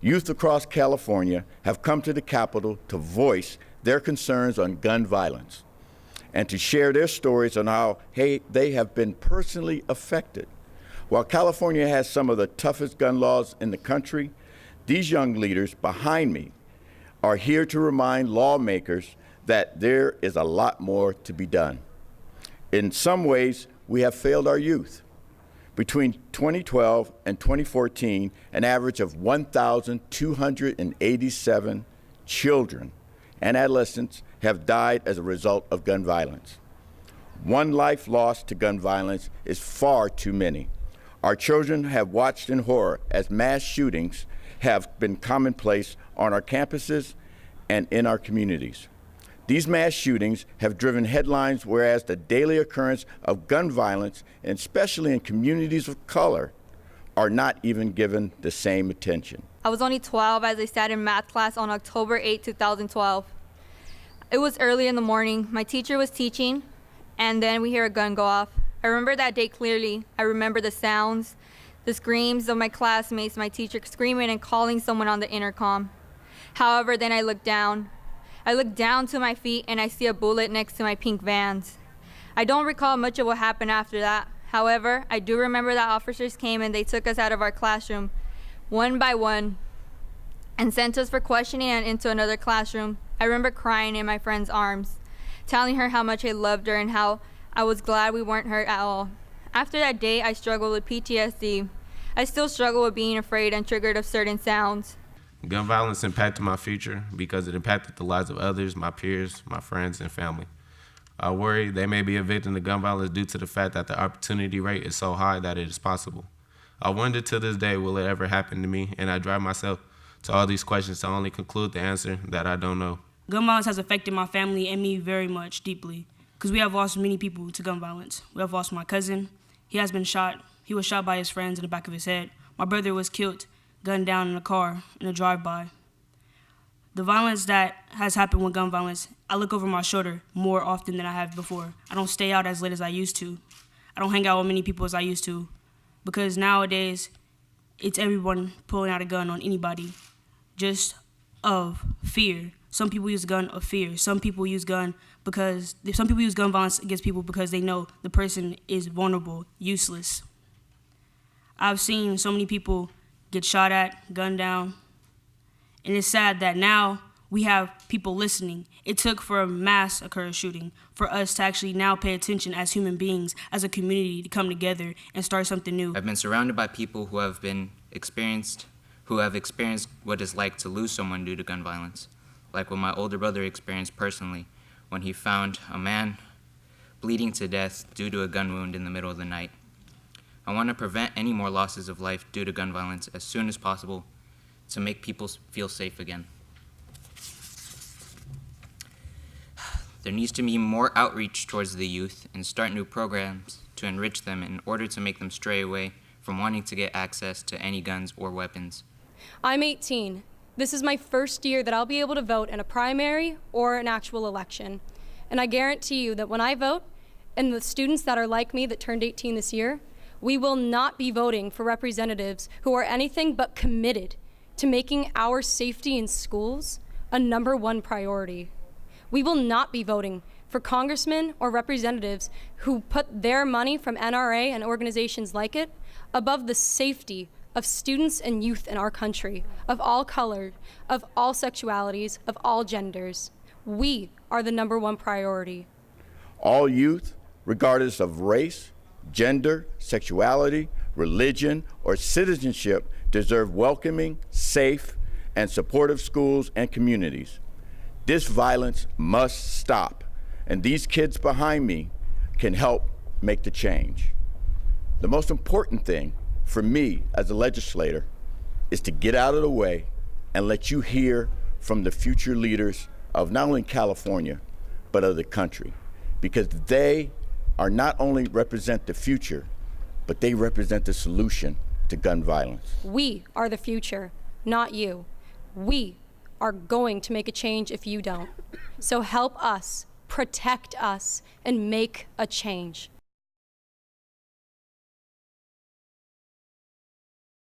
Youth across California have come to the Capitol to voice their concerns on gun violence and to share their stories on how they have been personally affected. While California has some of the toughest gun laws in the country, these young leaders behind me are here to remind lawmakers that there is a lot more to be done. In some ways, we have failed our youth. Between 2012 and 2014, an average of 1,287 children and adolescents have died as a result of gun violence. One life lost to gun violence is far too many. Our children have watched in horror as mass shootings have been commonplace on our campuses and in our communities. These mass shootings have driven headlines, whereas the daily occurrence of gun violence, and especially in communities of color, are not even given the same attention. I was only 12 as I sat in math class on October 8, 2012. It was early in the morning. My teacher was teaching, and then we hear a gun go off. I remember that day clearly. I remember the sounds, the screams of my classmates, my teacher screaming and calling someone on the intercom. However, then I looked down. I look down to my feet and I see a bullet next to my pink Vans. I don't recall much of what happened after that. However, I do remember that officers came and they took us out of our classroom one by one and sent us for questioning and into another classroom. I remember crying in my friend's arms, telling her how much I loved her and how I was glad we weren't hurt at all. After that day, I struggled with PTSD. I still struggle with being afraid and triggered of certain sounds. Gun violence impacted my future because it impacted the lives of others, my peers, my friends, and family. I worry they may be a victim of gun violence due to the fact that the opportunity rate is so high that it is possible. I wonder to this day, will it ever happen to me? And I drive myself to all these questions to only conclude the answer that I don't know. Gun violence has affected my family and me very much, deeply, because we have lost many people to gun violence. We have lost my cousin. He has been shot. He was shot by his friends in the back of his head. My brother was killed, gunned down in a car in a drive-by. The violence that has happened with gun violence, I look over my shoulder more often than I have before. I don't stay out as late as I used to. I don't hang out with many people as I used to, because nowadays it's everyone pulling out a gun on anybody just of fear. Some people use a gun of fear. Some people use gun violence against people because they know the person is vulnerable, useless. I've seen so many people get shot at, gunned down, and it's sad that now we have people listening. It took for a mass occur shooting for us to actually now pay attention as human beings, as a community, to come together and start something new. I've been surrounded by people who have experienced what it's like to lose someone due to gun violence, like what my older brother experienced personally when he found a man bleeding to death due to a gun wound in the middle of the night. I want to prevent any more losses of life due to gun violence as soon as possible to make people feel safe again. There needs to be more outreach towards the youth and start new programs to enrich them in order to make them stray away from wanting to get access to any guns or weapons. I'm 18. This is my first year that I'll be able to vote in a primary or an actual election. And I guarantee you that when I vote, and the students that are like me that turned 18 this year, we will not be voting for representatives who are anything but committed to making our safety in schools a #1 priority. We will not be voting for congressmen or representatives who put their money from NRA and organizations like it above the safety of students and youth in our country, of all colors, of all sexualities, of all genders. We are the #1 priority. All youth, regardless of race, gender, sexuality, religion, or citizenship, deserve welcoming, safe, and supportive schools and communities. This violence must stop, and these kids behind me can help make the change. The most important thing for me as a legislator is to get out of the way and let you hear from the future leaders of not only California, but of the country, because they are not only represent the future, but they represent the solution to gun violence. We are the future, not you. We are going to make a change if you don't. So help us, protect us, and make a change.